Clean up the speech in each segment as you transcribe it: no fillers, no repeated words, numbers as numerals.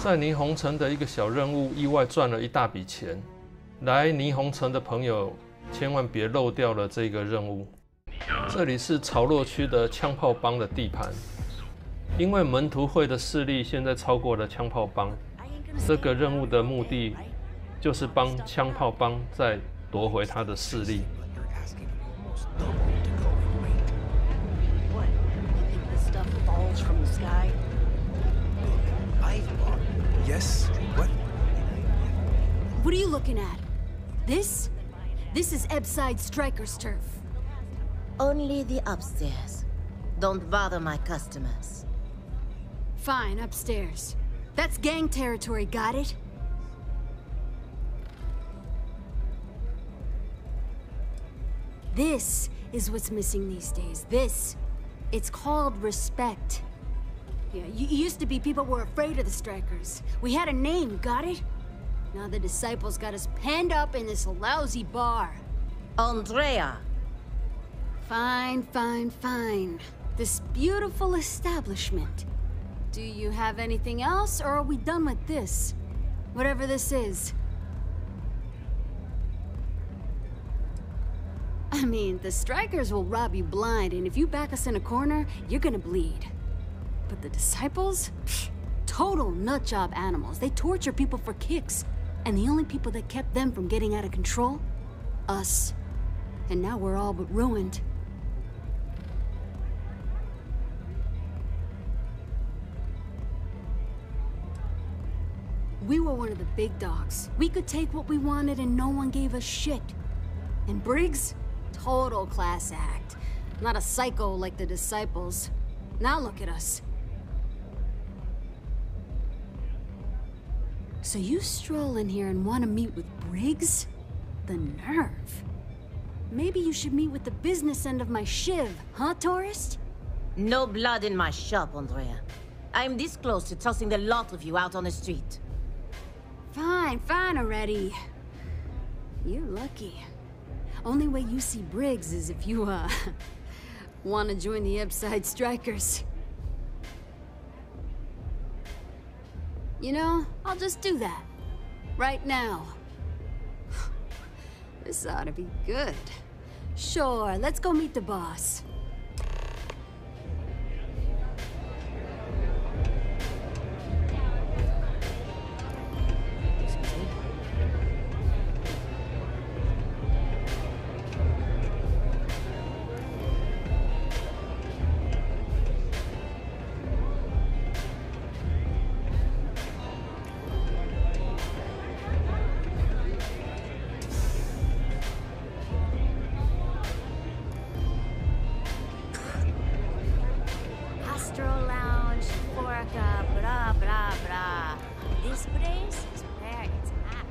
在霓虹城的一个小任务，意外赚了一大笔钱。来霓虹城的朋友，千万别漏掉了这个任务。这里是潮落区的枪炮帮的地盘，因为门徒会的势力现在超过了枪炮帮。这个任务的目的就是帮枪炮帮再夺回他的势力。 Yes? What? What are you looking at? This? This is Ebside Striker's turf. Only the upstairs. Don't bother my customers. Fine, upstairs. That's gang territory, got it? This is what's missing these days. This. It's called respect. Yeah, used to be people were afraid of the Strikers. We had a name, got it? Now the disciples got us penned up in this lousy bar. Andrea! Fine, fine, fine. This beautiful establishment. Do you have anything else, or are we done with this? Whatever this is. I mean, the Strikers will rob you blind, and if you back us in a corner, you're gonna bleed. But the disciples? Pfft, total nutjob animals. They torture people for kicks. And the only people that kept them from getting out of control? Us. And now we're all but ruined. We were one of the big dogs. We could take what we wanted and no one gave us shit. And Briggs? Total class act. Not a psycho like the disciples. Now look at us. So you stroll in here and want to meet with Briggs? The nerve. Maybe you should meet with the business end of my shiv, huh, tourist? No blood in my shop, Andrea. I'm this close to tossing the lot of you out on the street. Fine, fine already. You're lucky. Only way you see Briggs is if you, want to join the Ebside Strikers. You know, I'll just do that. Right now. This ought to be good. Sure, let's go meet the boss. This place is where it's at.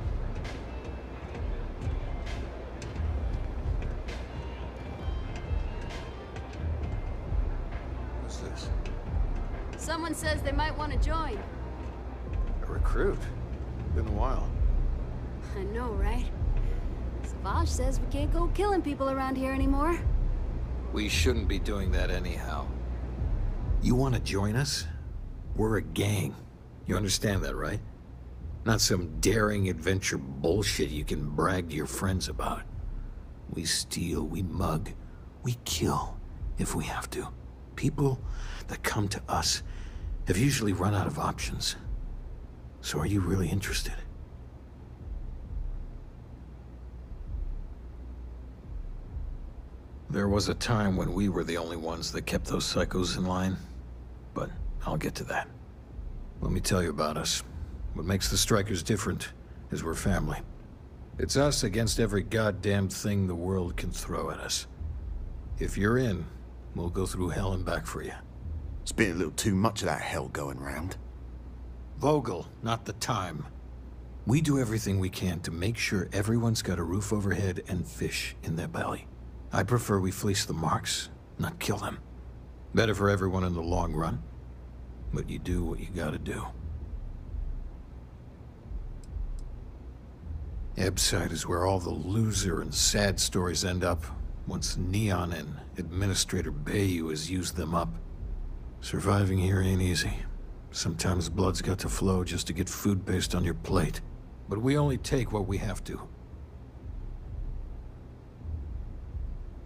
Who's this? Someone says they might want to join. A recruit? Been a while. I know, right? Savage says we can't go killing people around here anymore. We shouldn't be doing that anyhow. You want to join us? We're a gang. You understand that, right? Not some daring adventure bullshit you can brag to your friends about. We steal, we mug, we kill, if we have to. People that come to us have usually run out of options. So are you really interested? There was a time when we were the only ones that kept those psychos in line, but I'll get to that. Let me tell you about us. What makes the Strikers different is we're family. It's us against every goddamn thing the world can throw at us. If you're in, we'll go through hell and back for you. It's been a little too much of that hell going round. Vogel, not the time. We do everything we can to make sure everyone's got a roof overhead and fish in their belly. I prefer we fleece the marks, not kill them. Better for everyone in the long run. But you do what you gotta do. Ebside is where all the loser and sad stories end up once Neon and Administrator Bayou has used them up. Surviving here ain't easy. Sometimes blood's got to flow just to get food based on your plate. But we only take what we have to.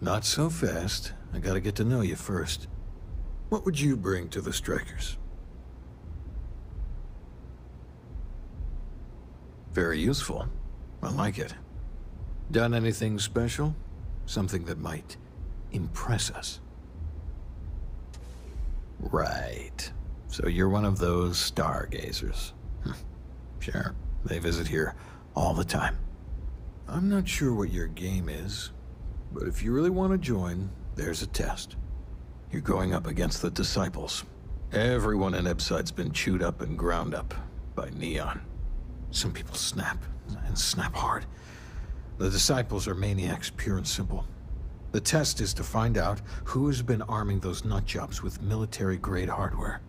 Not so fast. I gotta get to know you first. What would you bring to the Strikers? Very useful. I like it. Done anything special? Something that might impress us? Right. So you're one of those stargazers. Sure, they visit here all the time. I'm not sure what your game is, but if you really want to join, there's a test. You're going up against the Disciples. Everyone in Ebside's been chewed up and ground up by Neon. Some people snap, and snap hard. The Disciples are maniacs, pure and simple. The test is to find out who has been arming those nutjobs with military-grade hardware.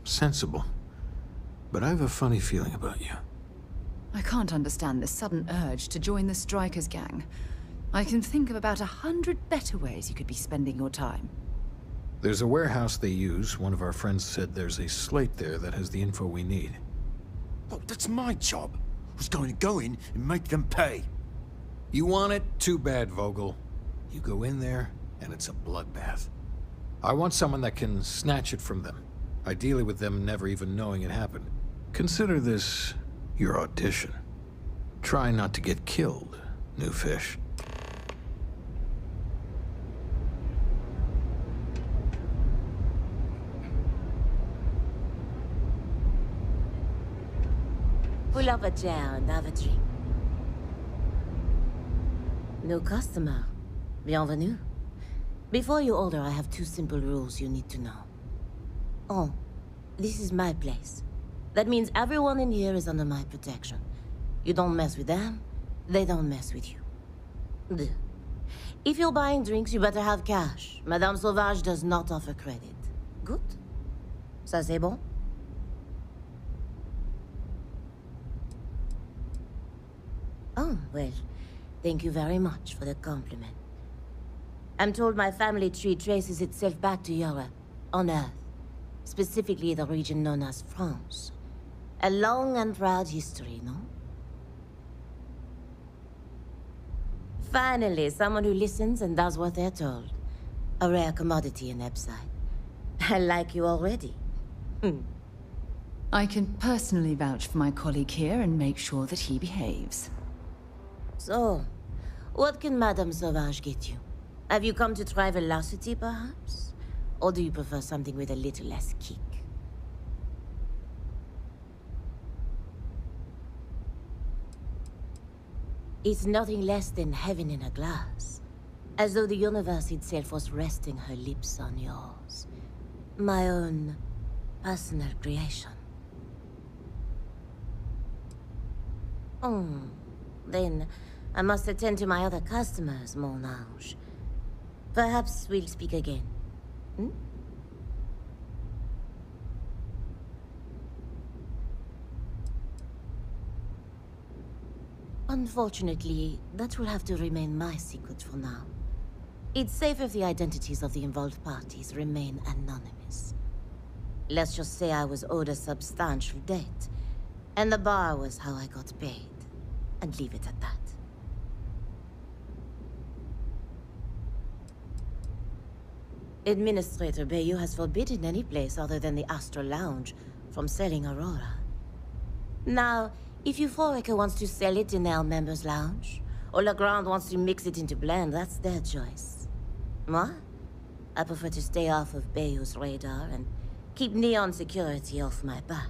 Sensible. But I have a funny feeling about you. I can't understand this sudden urge to join the Strikers gang. I can think of about 100 better ways you could be spending your time. There's a warehouse they use. One of our friends said there's a slate there that has the info we need. Oh, that's my job. I was going to go in and make them pay. You want it? Too bad, Vogel. You go in there, and it's a bloodbath. I want someone that can snatch it from them. Ideally with them never even knowing it happened. Consider this your audition. Try not to get killed, new fish. Pull up a chair and have a drink. New customer. Bienvenue. Before you order, I have 2 simple rules you need to know. Oh, this is my place. That means everyone in here is under my protection. You don't mess with them, they don't mess with you. Deux. If you're buying drinks, you better have cash. Madame Sauvage does not offer credit. Good? Ça c'est bon? Oh, well, thank you very much for the compliment. I'm told my family tree traces itself back to Europe, on Earth. Specifically the region known as France. A long and proud history, no? Finally, someone who listens and does what they're told. A rare commodity in Ebside. I like you already. I can personally vouch for my colleague here and make sure that he behaves. So, what can Madame Sauvage get you? Have you come to try velocity, perhaps? Or do you prefer something with a little less kick? It's nothing less than heaven in a glass. As though the universe itself was resting her lips on yours. My own personal creation. Then I must attend to my other customers, mon ange. Perhaps we'll speak again. Unfortunately, that will have to remain my secret for now. It's safe if the identities of the involved parties remain anonymous. Let's just say I was owed a substantial debt, and the bar was how I got paid, and leave it at that. Administrator Bayou has forbidden any place other than the Astral Lounge from selling Aurora. Now, if Euphorica wants to sell it in their members' lounge, or Legrand wants to mix it into blend, that's their choice. Moi? I prefer to stay off of Bayou's radar and keep Neon security off my back.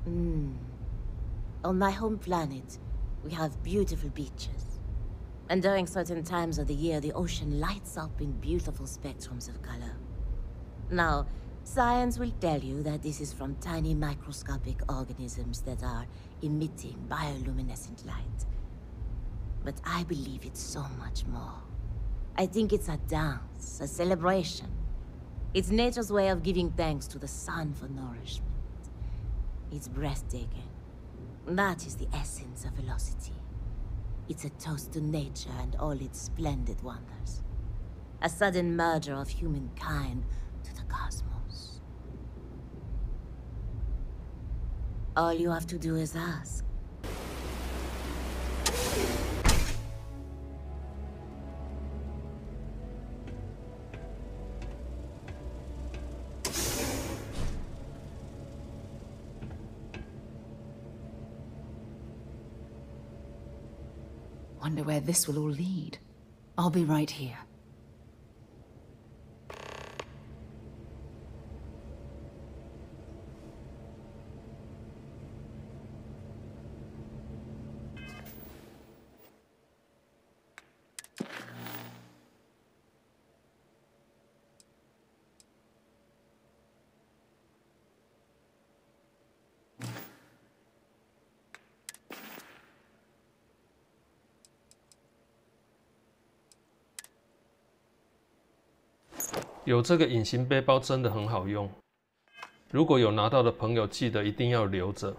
On my home planet, we have beautiful beaches. And during certain times of the year, the ocean lights up in beautiful spectrums of color. Now, science will tell you that this is from tiny microscopic organisms that are emitting bioluminescent light. But I believe it's so much more. I think it's a dance, a celebration. It's nature's way of giving thanks to the sun for nourishment. It's breathtaking. That is the essence of velocity. It's a toast to nature and all its splendid wonders. A sudden merger of humankind to the cosmos. All you have to do is ask. Wonder where this will all lead. I'll be right here.有这个隐形背包真的很好用，如果有拿到的朋友，记得一定要留着。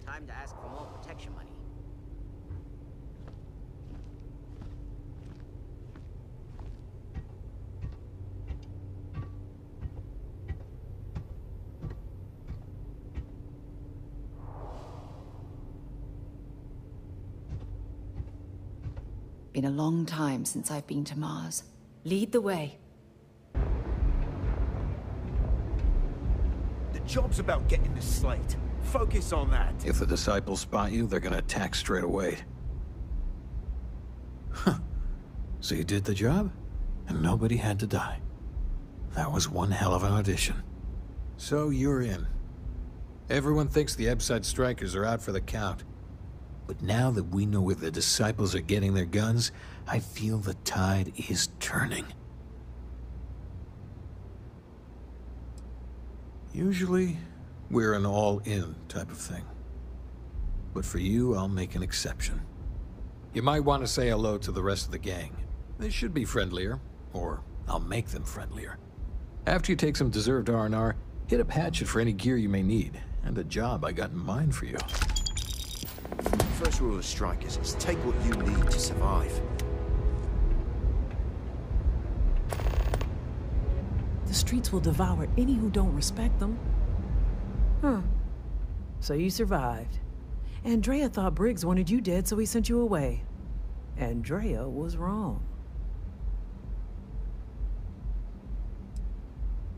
Time to ask for more protection money. Been a long time since I've been to Mars. Lead the way. The job's about getting the slate. Focus on that. If the disciples spot you, they're gonna attack straight away. Huh. So you did the job? And nobody had to die. That was one hell of an audition. So you're in. Everyone thinks the Ebside strikers are out for the count. But now that we know where the disciples are getting their guns, I feel the tide is turning. Usually, we're an all-in type of thing. But for you, I'll make an exception. You might want to say hello to the rest of the gang. They should be friendlier, or I'll make them friendlier. After you take some deserved R&R, hit up Hatchet for any gear you may need, and a job I got in mind for you. First rule of strikers is take what you need to survive. The streets will devour any who don't respect them. Huh. So you survived. Andrea thought Briggs wanted you dead, so he sent you away. Andrea was wrong.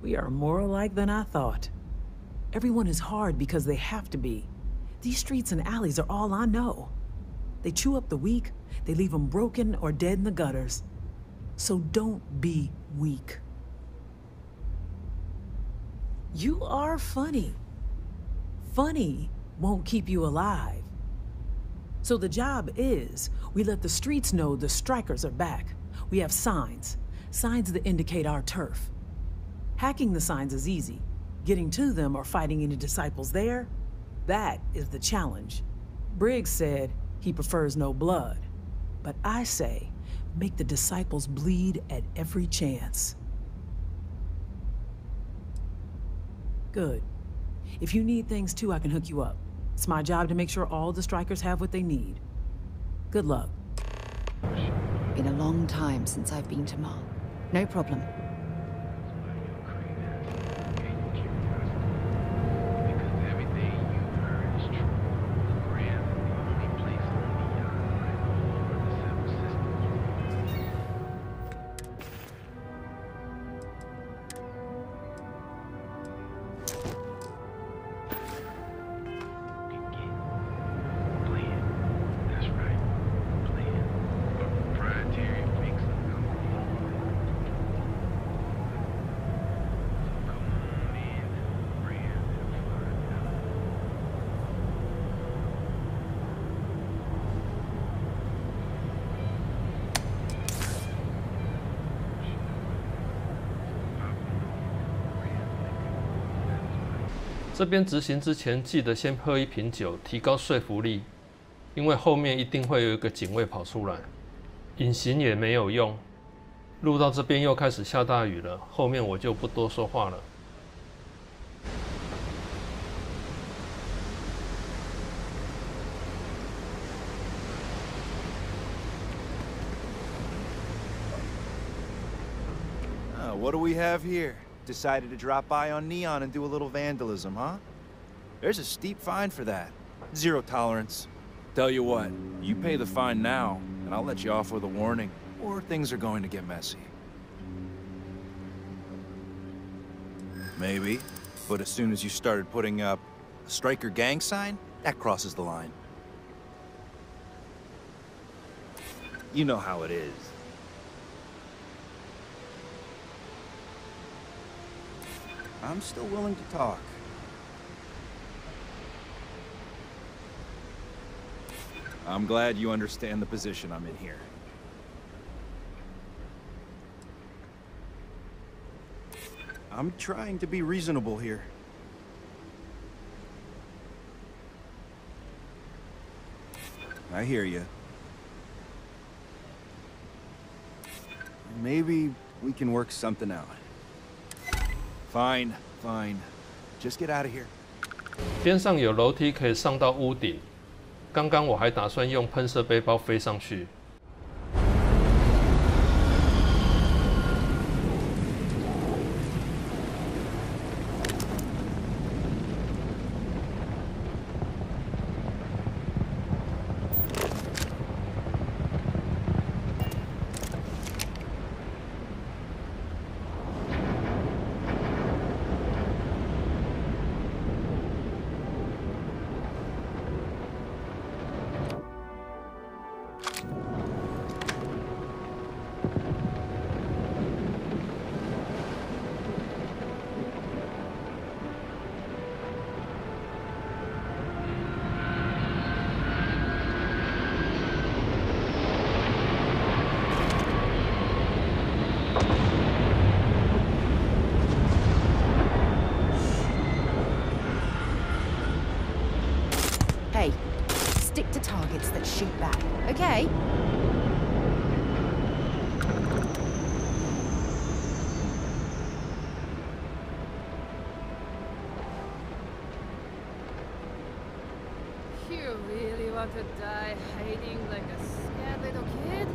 We are more alike than I thought. Everyone is hard because they have to be. These streets and alleys are all I know. They chew up the weak, they leave them broken or dead in the gutters. So don't be weak. You are funny. Funny won't keep you alive. So the job is, we let the streets know the strikers are back. We have signs that indicate our turf. Hacking the signs is easy. Getting to them or fighting any disciples there, that is the challenge. Briggs said he prefers no blood, but I say make the disciples bleed at every chance. Good. If you need things too, I can hook you up. It's my job to make sure all the strikers have what they need. Good luck. Been a long time since I've been to Mars. No problem.这边执行之前，记得先喝一瓶酒，提高说服力，因为后面一定会有一个警卫跑出来，隐形也没有用。路到这边又开始下大雨了，后面我就不多说话了。What do we have here? Decided to drop by on Neon and do a little vandalism, huh? There's a steep fine for that. 0 tolerance. Tell you what, you pay the fine now, and I'll let you off with a warning, or things are going to get messy. Maybe, but as soon as you started putting up a striker gang sign, that crosses the line. You know how it is. I'm still willing to talk. I'm glad you understand the position I'm in here. I'm trying to be reasonable here. I hear you. Maybe we can work something out. Fine, fine. Just get out of here. 边上有楼梯可以上到屋顶。刚刚我还打算用喷射背包飞上去。Hey, stick to targets that shoot back, okay? You really want to die hiding like a scared little kid?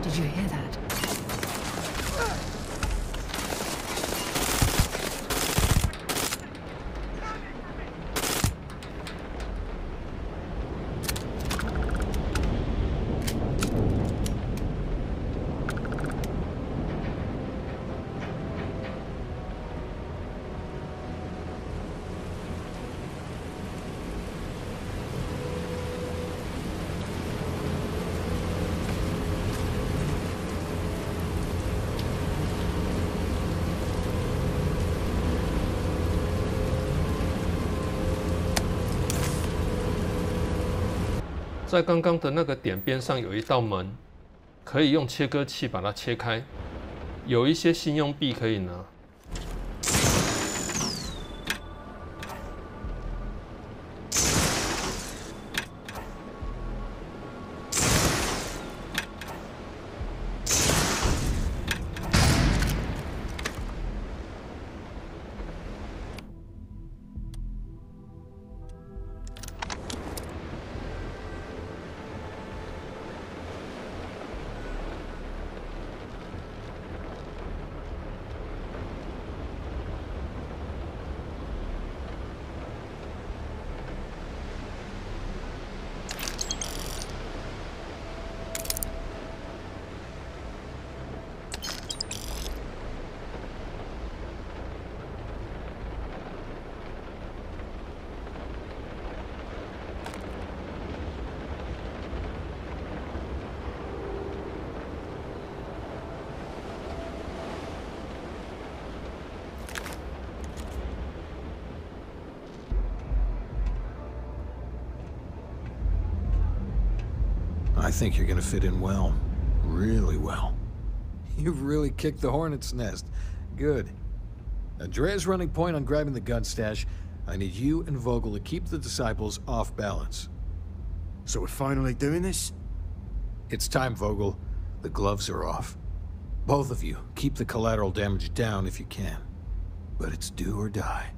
Did you hear that? 在刚刚的那个点边上有一道门，可以用切割器把它切开，有一些信用币可以拿。I think you're gonna fit in well. Really well. You've really kicked the hornet's nest. Good. Andrea's running point on grabbing the gun stash. I need you and Vogel to keep the disciples off balance. So we're finally doing this? It's time, Vogel. The gloves are off. Both of you, keep the collateral damage down if you can. But it's do or die.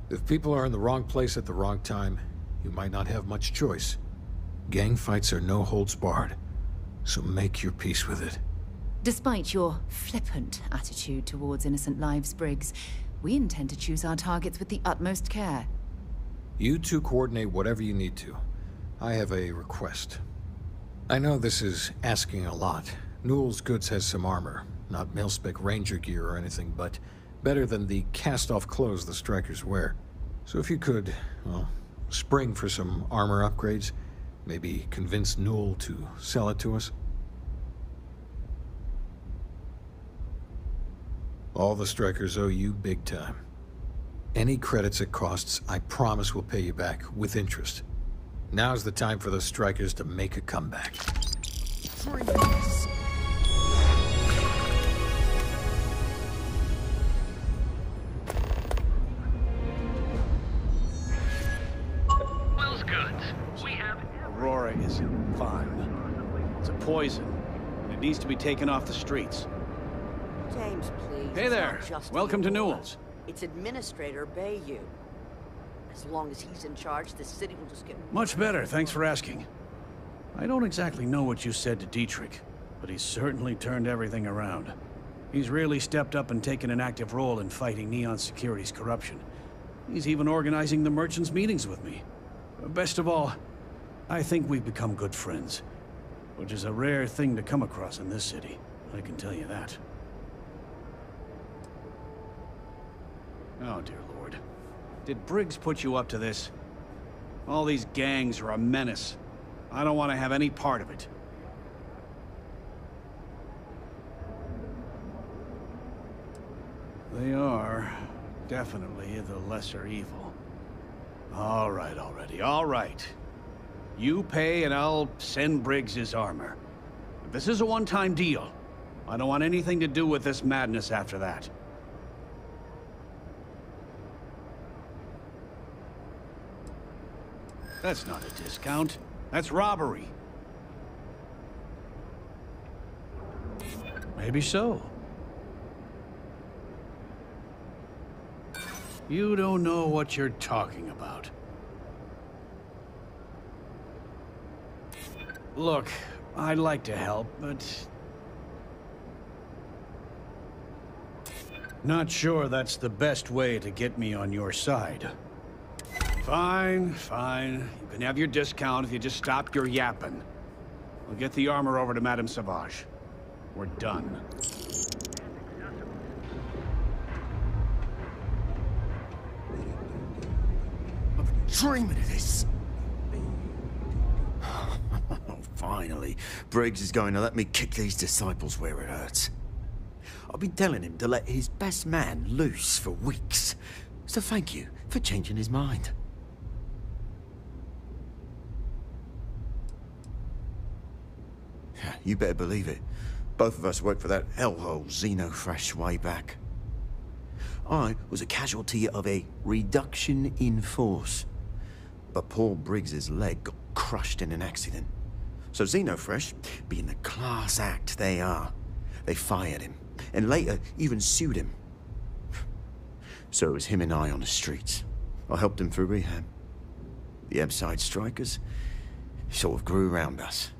If people are in the wrong place at the wrong time, you might not have much choice. Gang fights are no holds barred, so make your peace with it. Despite your flippant attitude towards innocent lives, Briggs, we intend to choose our targets with the utmost care. You two coordinate whatever you need to. I have a request. I know this is asking a lot. Newell's Goods has some armor. Not mil-spec ranger gear or anything, but better than the cast-off clothes the strikers wear. So if you could, well, spring for some armor upgrades, maybe convince Newell to sell it to us. All the strikers owe you big time. Any credits it costs, I promise we'll pay you back with interest. Now's the time for the strikers to make a comeback. Will's Goods. We have... Aurora is fine. It's a poison, and it needs to be taken off the streets. James, please. Hey there. Welcome to Newell's. It's Administrator Bayou. As long as he's in charge, the city will just get... Much better, thanks for asking. I don't exactly know what you said to Dietrich, but he's certainly turned everything around. He's really stepped up and taken an active role in fighting Neon Security's corruption. He's even organizing the merchants' meetings with me. Best of all, I think we've become good friends, which is a rare thing to come across in this city, I can tell you that. Oh, dear Lord. Did Briggs put you up to this? All these gangs are a menace. I don't want to have any part of it. They are definitely the lesser evil. All right, already, all right. You pay and I'll send Briggs his armor. But this is a one-time deal. I don't want anything to do with this madness after that. That's not a discount. That's robbery. Maybe so. You don't know what you're talking about. Look, I'd like to help, but... not sure that's the best way to get me on your side. Fine, fine. You can have your discount if you just stop your yapping. I'll get the armor over to Madame Sauvage. We're done. Dreaming of this. Finally, Briggs is going to let me kick these disciples where it hurts. I've been telling him to let his best man loose for weeks. So thank you for changing his mind. You better believe it. Both of us worked for that hellhole Xenofresh way back. I was a casualty of a reduction in force. But Paul Briggs's leg got crushed in an accident. So Xenofresh, being the class act they are, they fired him, and later even sued him. So it was him and I on the streets. I helped him through rehab. The Ebside strikers sort of grew around us.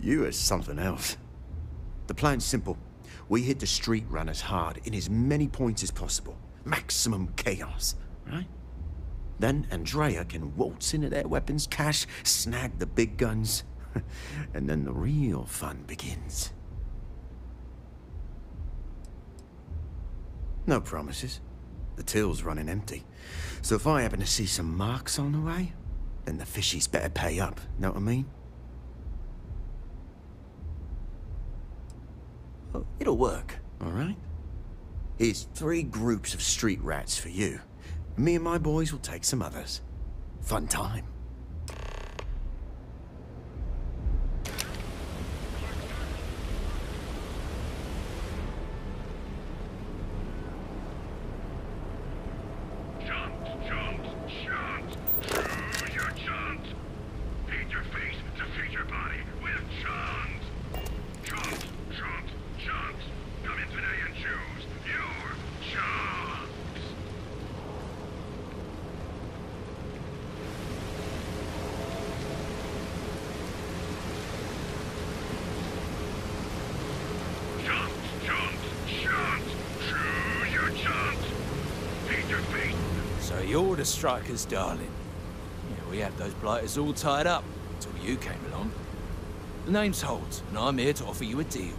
You are something else. The plan's simple. We hit the street runners hard in as many points as possible. Maximum chaos, right? Then Andrea can waltz into their weapons cache, snag the big guns, and then the real fun begins. No promises. The till's running empty. So if I happen to see some marks on the way, then the fishies better pay up, know what I mean? Oh, it'll work, all right? Here's 3 groups of street rats for you. Me and my boys will take some others. Fun time. So you're the strikers, darling. Yeah, we had those blighters all tied up until you came along. The name's Holt, and I'm here to offer you a deal.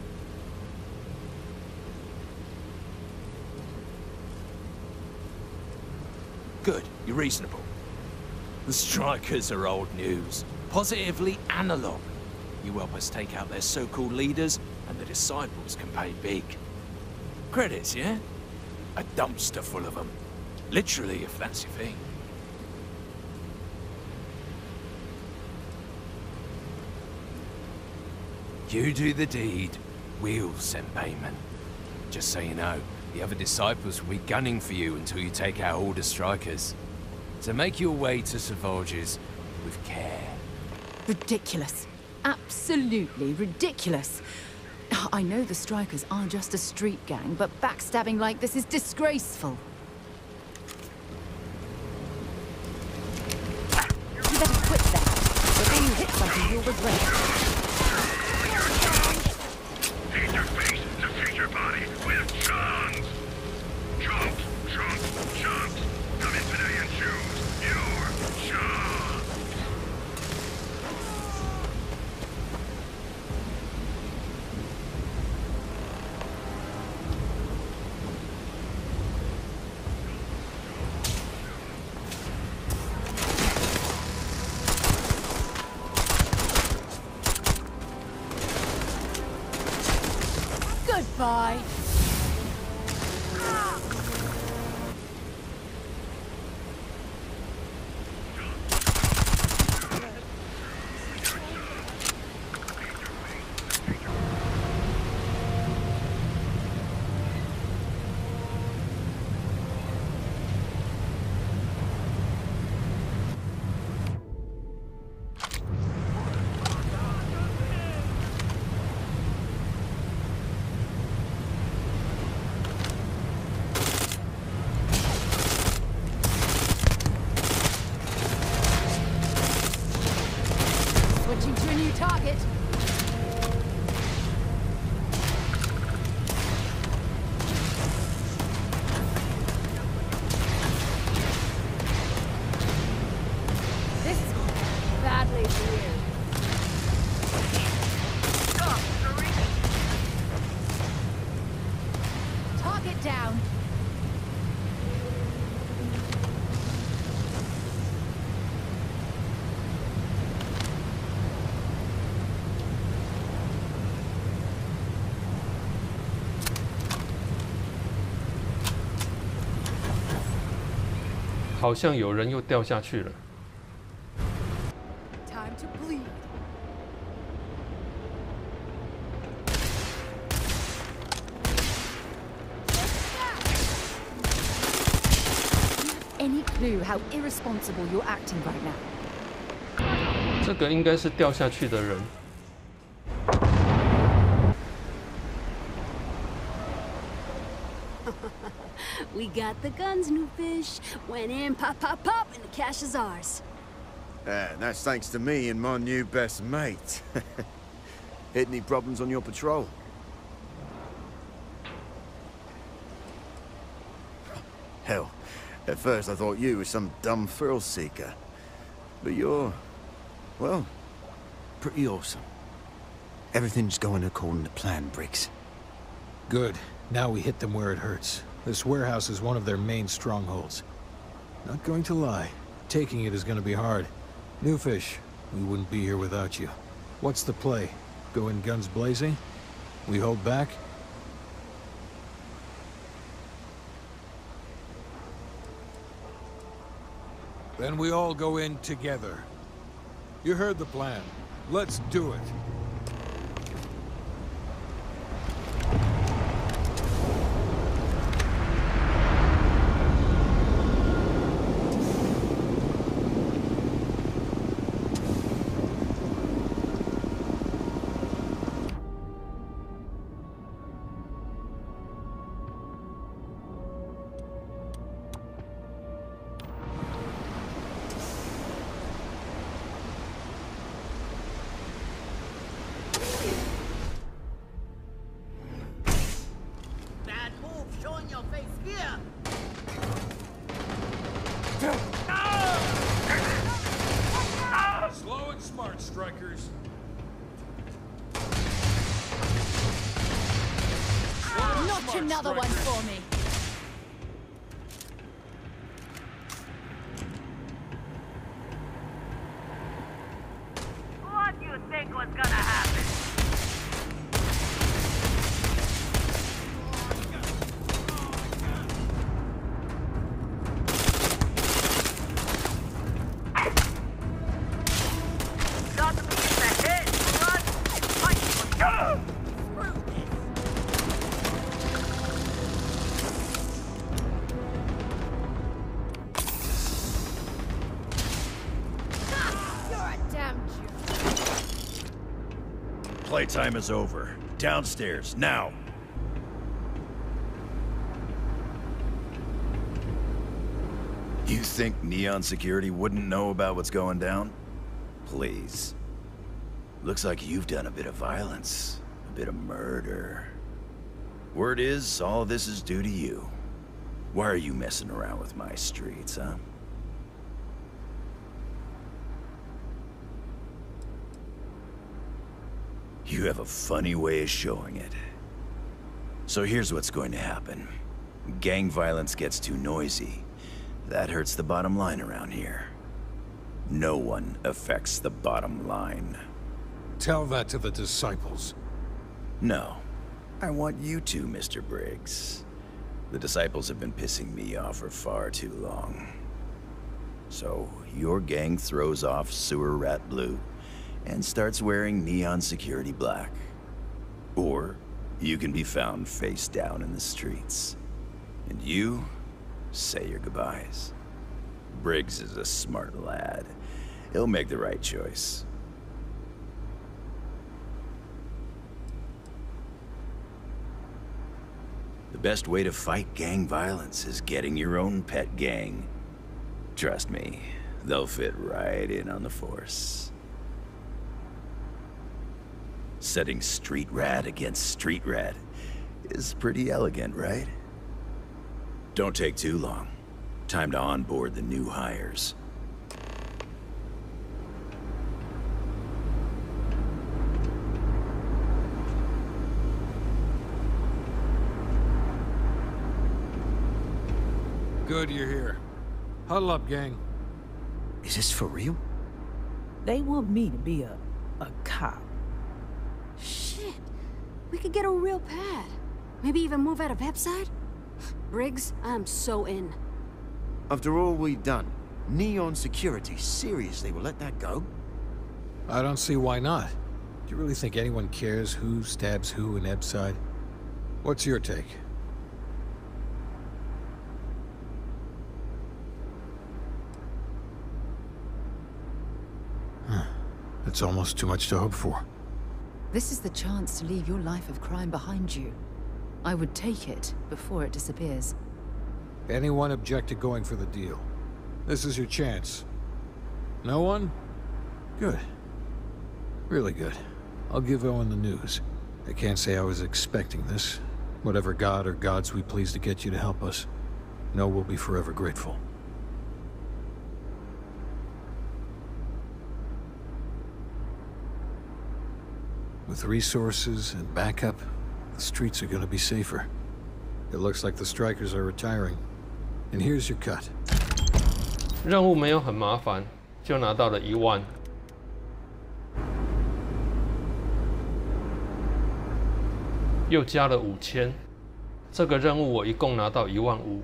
Good, you're reasonable. The strikers are old news, positively analog. You help us take out their so-called leaders, and the disciples can pay big. Credits, yeah? A dumpster full of them. Literally, if that's your thing. You do the deed, we'll send payment. Just so you know, the other disciples will be gunning for you until you take out all the strikers. So make your way to Savages with care. Ridiculous. Absolutely ridiculous. I know the strikers are just a street gang, but backstabbing like this is disgraceful. You better quit that. Before you hit something you'll regret. Paint your face to feed your body with chunks! Chunks, chunks, chunks! Come in today and choose your chunks! Goodbye. Switching to a new target. This is badly weird. Target down. 好像有人又掉下去了。Time to bleed. Any clue how irresponsible you're acting right now? 这个应该是掉下去的人。We got the guns, new fish. Went in, pop, pop, pop, and the cash is ours. And that's thanks to me and my new best mate. Hit any problems on your patrol? Hell, at first I thought you were some dumb thrill seeker. But you're, well, pretty awesome. Everything's going according to plan, Briggs. Good. Now we hit them where it hurts. This warehouse is one of their main strongholds. Not going to lie, taking it is going to be hard. New fish, we wouldn't be here without you. What's the play? Go in guns blazing? We hold back? Then we all go in together. You heard the plan. Let's do it. Slow and smart, strikers. Knock another one for me. What do you think was gonna happen? Got to be in the head, blood. Fight for Screw this. You're a damn Jew. Playtime is over. Downstairs, now! You think Neon Security wouldn't know about what's going down? Please. Looks like you've done a bit of violence. A bit of murder. Word is, all of this is due to you. Why are you messing around with my streets, huh? You have a funny way of showing it. So here's what's going to happen. Gang violence gets too noisy. That hurts the bottom line around here. No one affects the bottom line. Tell that to the disciples. No. I want you to, Mr. Briggs. The disciples have been pissing me off for far too long. So, your gang throws off Sewer Rat Blue and starts wearing Neon Security black. Or, you can be found face down in the streets. And you say your goodbyes. Briggs is a smart lad. He'll make the right choice. The best way to fight gang violence is getting your own pet gang. Trust me, they'll fit right in on the force. Setting street rat against street rat is pretty elegant, right? Don't take too long. Time to onboard the new hires. Good you're here. Huddle up, gang. Is this for real? They want me to be a cop. Shit. We could get a real pad. Maybe even move out of Pepside? Briggs, I'm so in. After all we've done, Neon Security seriously will let that go? I don't see why not. Do you really think anyone cares who stabs who in Ebbside? What's your take? It's almost too much to hope for. This is the chance to leave your life of crime behind you. I would take it before it disappears. Anyone object to going for the deal? This is your chance. No one? Good. Really good. I'll give Owen the news. I can't say I was expecting this. Whatever god or gods we please to get you to help us, know we'll be forever grateful. With resources and backup, the streets are gonna be safer. It looks like the strikers are retiring. And here's your cut. 任务没有很麻烦，就拿到了1万。又加了5000，这个任务我一共拿到15000。